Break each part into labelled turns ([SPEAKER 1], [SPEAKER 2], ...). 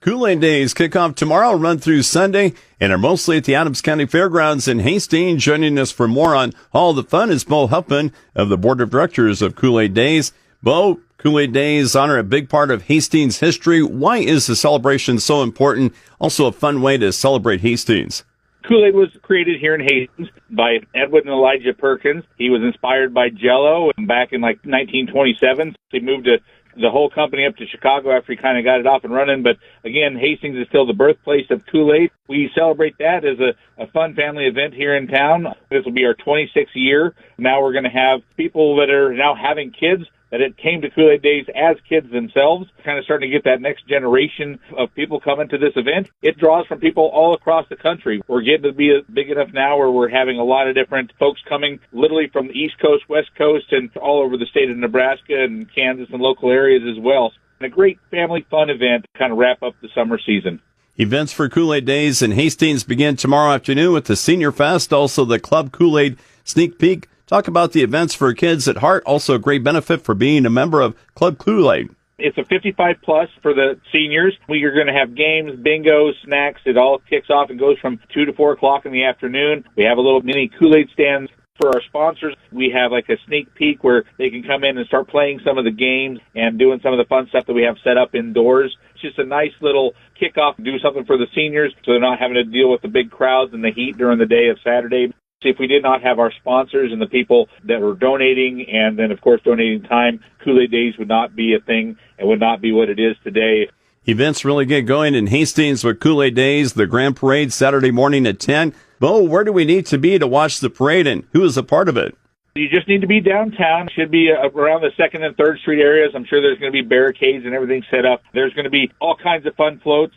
[SPEAKER 1] Kool Aid Days kick off tomorrow, run through Sunday, and are mostly at the Adams County Fairgrounds in Hastings. Joining us for more on all the fun is Beau Huffman of the Board of Directors of Kool Aid Days. Beau, Kool Aid Days honor a big part of Hastings history. Why is the celebration so important? Also a fun way to celebrate Hastings.
[SPEAKER 2] Kool-Aid was created here in Hastings by Edwin and Elijah Perkins. He was inspired by Jell-O back in 1927. He moved the whole company up to Chicago after he kind of got it off and running. But again, Hastings is still the birthplace of Kool-Aid. We celebrate that as a fun family event here in town. This will be our 26th year. Now we're going to have people that are now having kids that it came to Kool Aid Days as kids themselves, kind of starting to get that next generation of people coming to this event. It draws from people all across the country. We're getting to be big enough now where we're having a lot of different folks coming literally from the East Coast, West Coast, and all over the state of Nebraska and Kansas and local areas as well. And a great family fun event to kind of wrap up the summer season.
[SPEAKER 1] Events for Kool Aid Days in Hastings begin tomorrow afternoon with the Senior Fest, also the Club Kool Aid Sneak Peek. Talk about the events for kids at heart. Also a great benefit for being a member of Club Kool Aid.
[SPEAKER 2] It's a 55-plus for the seniors. We are going to have games, bingo, snacks. It all kicks off and goes from 2 to 4 o'clock in the afternoon. We have a little mini Kool-Aid stand for our sponsors. We have like a sneak peek where they can come in and start playing some of the games and doing some of the fun stuff that we have set up indoors. It's just a nice little kickoff, do something for the seniors so they're not having to deal with the big crowds and the heat during the day of Saturday. If we did not have our sponsors and the people that were donating and then, of course, donating time, Kool Aid Days would not be a thing and would not be what it is today.
[SPEAKER 1] Events really get going in Hastings with Kool Aid Days, the Grand Parade Saturday morning at 10. Beau, where do we need to be to watch the parade and who is a part of it?
[SPEAKER 2] You just need to be downtown. Should be around the 2nd and 3rd Street areas. I'm sure there's going to be barricades and everything set up. There's going to be all kinds of fun floats,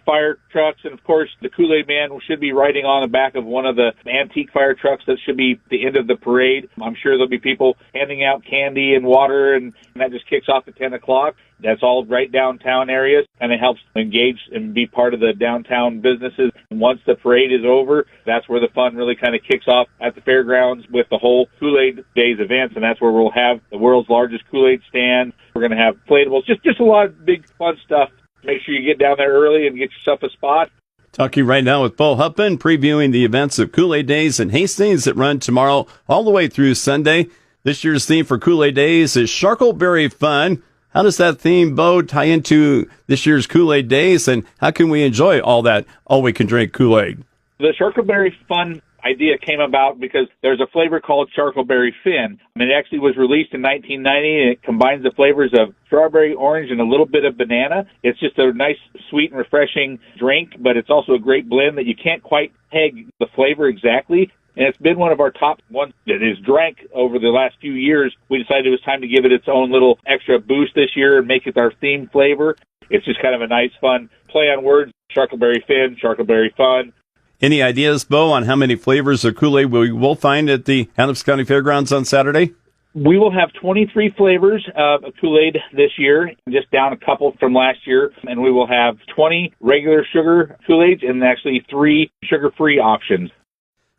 [SPEAKER 2] fire trucks, and, of course, the Kool-Aid Man should be riding on the back of one of the antique fire trucks that should be the end of the parade. I'm sure there'll be people handing out candy and water, and that just kicks off at 10 o'clock. That's all right downtown areas, and it helps engage and be part of the downtown businesses. And once the parade is over, that's where the fun really kind of kicks off at the fairgrounds with the whole Kool Aid Days events, and that's where we'll have the world's largest Kool-Aid stand. We're going to have inflatables, just a lot of big fun stuff. Make sure you get down there early and get yourself a spot.
[SPEAKER 1] Talking right now with Beau Huffman, previewing the events of Kool Aid Days in Hastings that run tomorrow all the way through Sunday. This year's theme for Kool Aid Days is Sharkleberry Fun. How does that theme, Beau, tie into this year's Kool Aid Days, and how can we enjoy all we can drink Kool-Aid?
[SPEAKER 2] The Sharkleberry Fun idea came about because there's a flavor called Sharkleberry Fin. And it actually was released in 1990, and it combines the flavors of strawberry, orange, and a little bit of banana. It's just a nice, sweet, and refreshing drink, but it's also a great blend that you can't quite peg the flavor exactly. And it's been one of our top ones that is drank over the last few years. We decided it was time to give it its own little extra boost this year and make it our theme flavor. It's just kind of a nice, fun play on words. Sharkleberry Fin, Sharkleberry Fun.
[SPEAKER 1] Any ideas, Beau, on how many flavors of Kool-Aid we will find at the Adams County Fairgrounds on Saturday?
[SPEAKER 2] We will have 23 flavors of Kool-Aid this year, just down a couple from last year. And we will have 20 regular sugar Kool-Aids and actually 3 sugar-free options.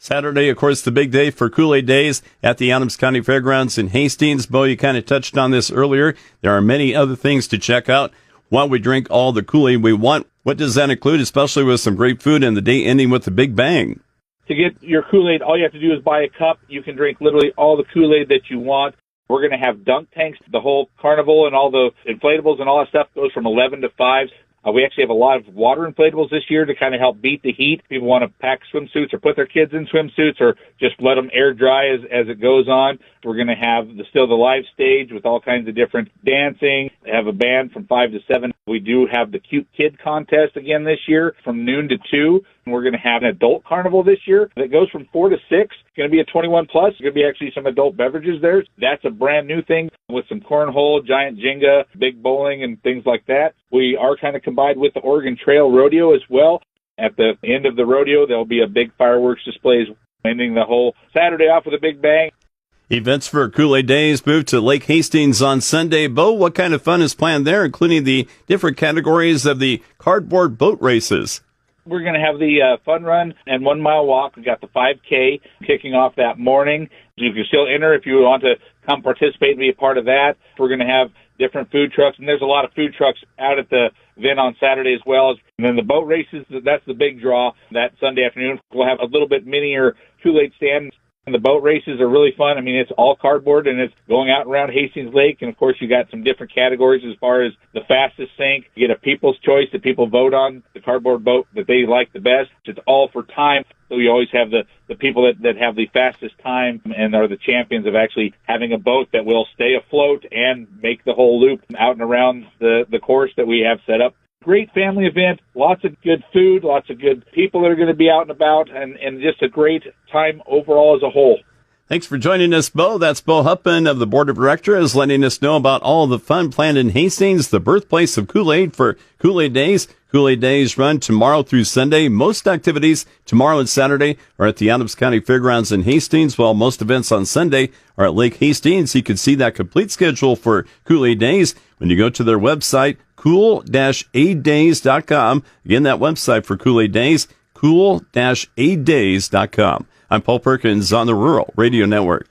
[SPEAKER 1] Saturday, of course, the big day for Kool Aid Days at the Adams County Fairgrounds in Hastings. Beau, you kind of touched on this earlier. There are many other things to check out while we drink all the Kool-Aid we want. What does that include, especially with some great food and the day ending with the big bang?
[SPEAKER 2] To get your Kool-Aid, all you have to do is buy a cup. You can drink literally all the Kool-Aid that you want. We're going to have dunk tanks. The whole carnival and all the inflatables and all that stuff goes from 11 to 5. We actually have a lot of water inflatables this year to kind of help beat the heat. People want to pack swimsuits or put their kids in swimsuits or just let them air dry as it goes on. We're going to have the live stage with all kinds of different dancing. We have a band from 5 to 7. We do have the Cute Kid contest again this year from noon to 2. And we're going to have an adult carnival this year that goes from 4 to 6. It's going to be a 21 plus. There's going to be actually some adult beverages there. That's a brand new thing with some cornhole, giant Jenga, big bowling, and things like that. We are kind of combined with the Oregon Trail Rodeo as well. At the end of the rodeo, there'll be a big fireworks displays ending the whole Saturday off with a big bang.
[SPEAKER 1] Events for Kool Aid Days move to Lake Hastings on Sunday. Beau, what kind of fun is planned there, including the different categories of the cardboard boat races?
[SPEAKER 2] We're going to have the fun run and 1 mile walk. We've got the 5K kicking off that morning. You can still enter if you want to come participate and be a part of that. We're going to have different food trucks, and there's a lot of food trucks out at the event on Saturday as well. And then the boat races, that's the big draw that Sunday afternoon. We'll have a little bit minier Kool-Aid stand. And the boat races are really fun. I mean, it's all cardboard, and it's going out around Hastings Lake. And, of course, you got some different categories as far as the fastest sink. You get a people's choice that people vote on, the cardboard boat that they like the best. It's all for time. So you always have the people that have the fastest time and are the champions of actually having a boat that will stay afloat and make the whole loop out and around the course that we have set up. Great family event, lots of good food, lots of good people that are going to be out and about, and just a great time overall as a whole.
[SPEAKER 1] Thanks for joining us, Beau. That's Beau Huffman of the Board of Directors, letting us know about all the fun planned in Hastings, the birthplace of Kool-Aid for Kool Aid Days. Kool Aid Days run tomorrow through Sunday. Most activities tomorrow and Saturday are at the Adams County Fairgrounds in Hastings, while most events on Sunday are at Lake Hastings. You can see that complete schedule for Kool Aid Days when you go to their website, kool-aiddays.com. Again, that website for Kool Aid Days, kool-aiddays.com. I'm Paul Perkins on the Rural Radio Network.